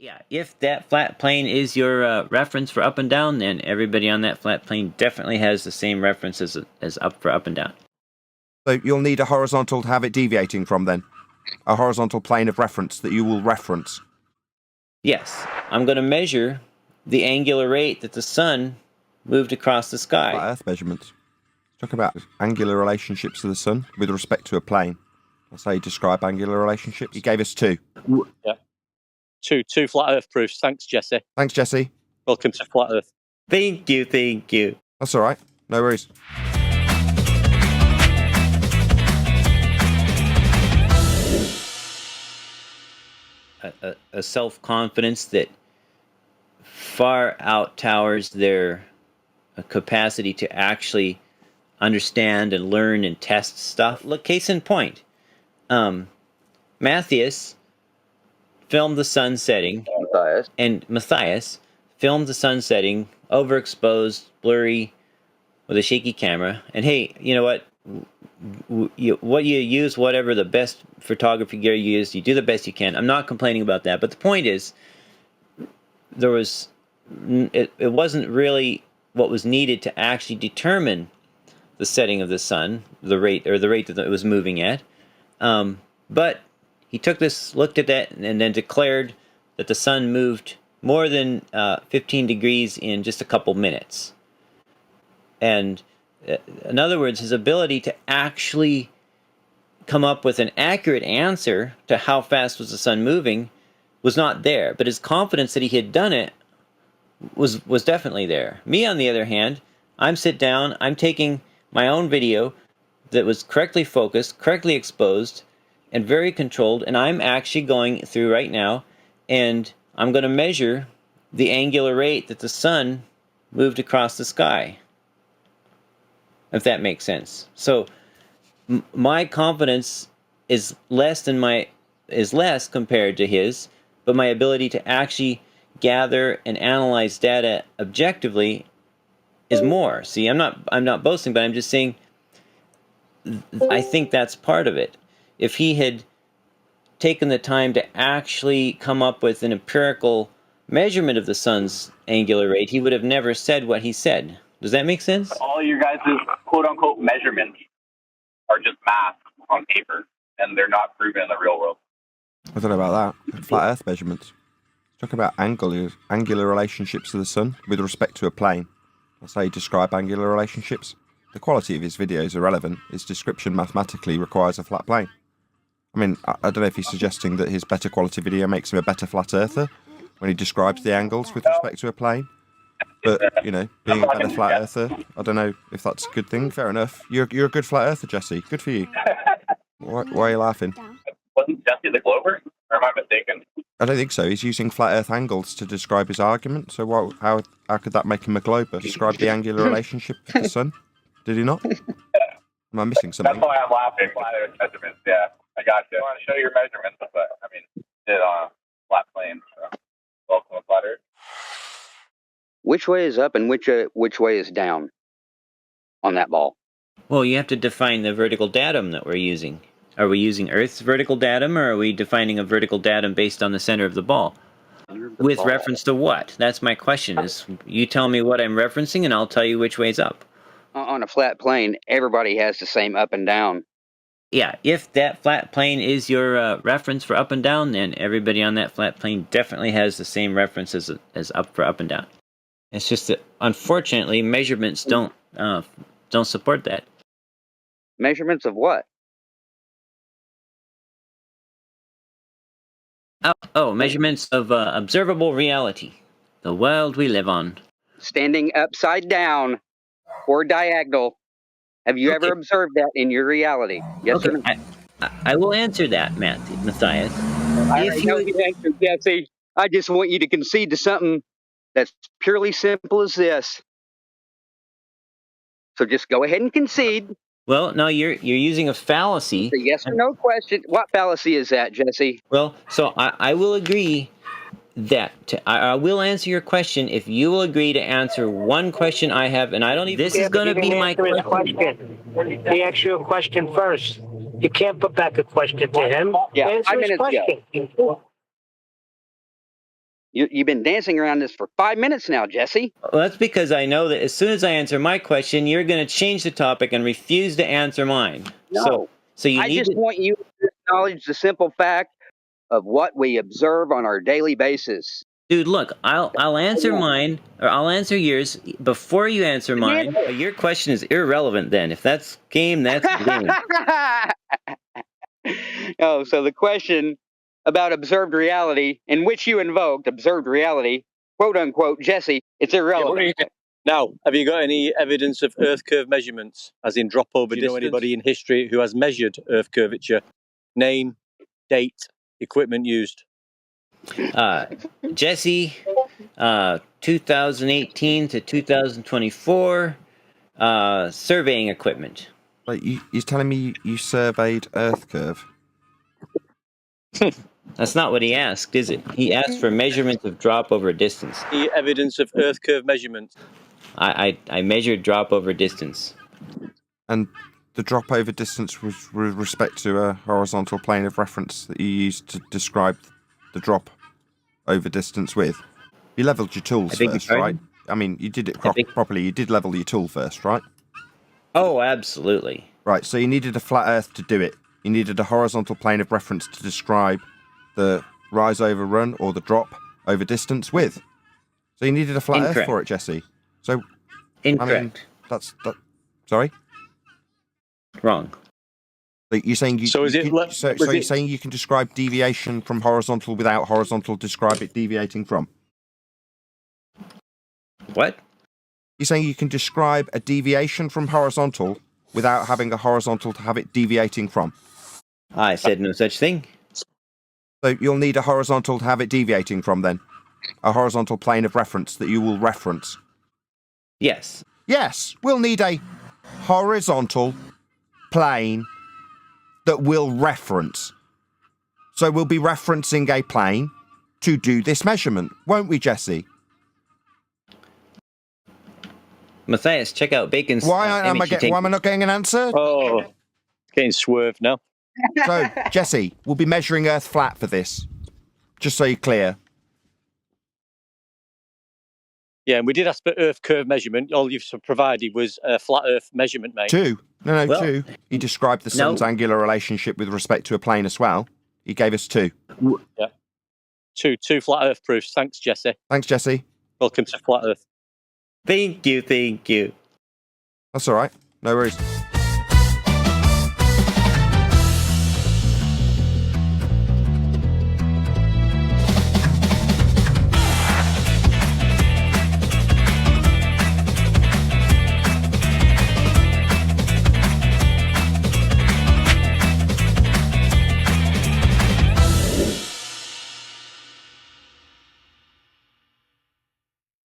Yeah, if that flat plane is your reference for up and down, then everybody on that flat plane definitely has the same reference as up for up and down. So you'll need a horizontal to have it deviating from then? A horizontal plane of reference that you will reference? Yes, I'm going to measure the angular rate that the sun moved across the sky. Flat Earth measurements. Talk about angular relationships to the sun with respect to a plane. That's how you describe angular relationships. He gave us two. Yeah. Two flat Earth proofs. Thanks, Jesse. Thanks, Jesse. Welcome to Flat Earth. Thank you, thank you. That's all right. No worries. A self-confidence that far out-towers their capacity to actually understand and learn and test stuff. Look, case in point, Matthias filmed the sun setting, and Matthias filmed the sun setting, overexposed, blurry, with a shaky camera. And hey, you know what? What you use, whatever the best photography gear you use, you do the best you can. I'm not complaining about that, but the point is, it wasn't really what was needed to actually determine the setting of the sun, the rate that it was moving at. But he looked at that, and then declared that the sun moved more than 15 degrees in just a couple minutes. And in other words, his ability to actually come up with an accurate answer to how fast was the sun moving was not there. But his confidence that he had done it was definitely there. Me, on the other hand, I'm taking my own video that was correctly focused, correctly exposed, and very controlled, and I'm actually going through right now, and I'm going to measure the angular rate that the sun moved across the sky, if that makes sense. So my confidence is less compared to his, but my ability to actually gather and analyze data objectively is more. See, I'm not boasting, but I'm just saying I think that's part of it. If he had taken the time to actually come up with an empirical measurement of the sun's angular rate, he would have never said what he said. Does that make sense? All your guys' quote-unquote measurements are just math on paper, and they're not proven in the real world. I don't know about that. Flat Earth measurements. Talk about angular relationships to the sun with respect to a plane. That's how you describe angular relationships. The quality of his video is irrelevant. His description mathematically requires a flat plane. I mean, I don't know if he's suggesting that his better quality video makes him a better flat earther when he describes the angles with respect to a plane. But, you know, being a better flat earther, I don't know if that's a good thing. Fair enough. You're a good flat earther, Jesse. Good for you. Why are you laughing? Wasn't Jesse the Glover? Or am I mistaken? I don't think so. He's using flat earth angles to describe his argument. So how could that make him a glober? Describe the angular relationship of the sun? Did he not? Am I missing something? That's why I'm laughing. Flat Earth measurements, yeah. I got you. I want to show your measurements, but I mean, you did it on a flat plane. So welcome to Flat Earth. Which way is up and which way is down on that ball? Well, you have to define the vertical datum that we're using. Are we using Earth's vertical datum, or are we defining a vertical datum based on the center of the ball? With reference to what? That's my question. Is you tell me what I'm referencing, and I'll tell you which way's up. On a flat plane, everybody has the same up and down. Yeah, if that flat plane is your reference for up and down, then everybody on that flat plane definitely has the same reference as up for up and down. It's just that, unfortunately, measurements don't support that. Measurements of what? Measurements of observable reality, the world we live on. Standing upside down or diagonal. Have you ever observed that in your reality? Yes or no? I will answer that, Matthias. If you answer, Jesse, I just want you to concede to something that's purely simple as this. So just go ahead and concede. Well, no, you're using a fallacy. It's a yes or no question. What fallacy is that, Jesse? Well, so I will agree that I will answer your question if you will agree to answer one question I have, and I don't even. This is going to be my question. He asked you a question first. You can't put back a question to him. Yeah, answer 5 his minutes question. ago. You've been dancing around this for 5 minutes now, Jesse. Well, that's because I know that as soon as I answer my question, you're going to change the topic and refuse to answer mine. No. So you I need just to, want you to acknowledge the simple fact of what we observe on our daily basis. dude. Look, I'll answer mine, or I'll answer yours before you answer mine. But your question is irrelevant. Then, if that's game, that's game. Oh, so the question about observed reality, in which you invoked observed reality, quote unquote, Jesse, it's irrelevant. Now, have you got any evidence of Earth curve measurements, as in drop over distance? Do you know anybody in history who has measured Earth curvature? Name, date, equipment used. Jesse, 2018 to 2024, surveying equipment. Like you're telling me you surveyed Earth curve? That's not what he asked, is it? He asked for measurements of drop over distance. Any evidence of Earth curve measurements? I measured drop over distance. And the drop over distance was with respect to a horizontal plane of reference that you used to describe the drop over distance with. You leveled your tools first, right? I mean, you did it properly. You did level your tool first, right? Oh, absolutely. Right, so you needed a flat Earth to do it. You needed a horizontal plane of reference to describe the rise over run or the drop over distance with. So you needed a flat Earth for it, Jesse. So incorrect. I mean, that's sorry. Wrong. Like you're saying you're saying you can describe deviation from horizontal without horizontal describe it deviating from? What? You're saying you can describe a deviation from horizontal without having a horizontal to have it deviating from? I said no such thing. So you'll need a horizontal to have it deviating from then? A horizontal plane of reference that you will reference? Yes. Yes, we'll need a horizontal plane that will reference. So we'll be referencing a plane to do this measurement, won't we, Jesse? Matthias, check out Bacon's. Why am I not getting an answer? Oh, getting swerved now. So, Jesse, we'll be measuring Earth flat for this, just so you're clear. Yeah, and we did ask for Earth curve measurement. All you've provided was a flat Earth measurement, mate. Two. Two. He described the sun's angular relationship with respect to a plane as well. He gave us two. Yeah. Two flat Earth proofs. Thanks, Jesse. Thanks, Jesse. Welcome to Flat Earth. Thank you. That's all right. No worries.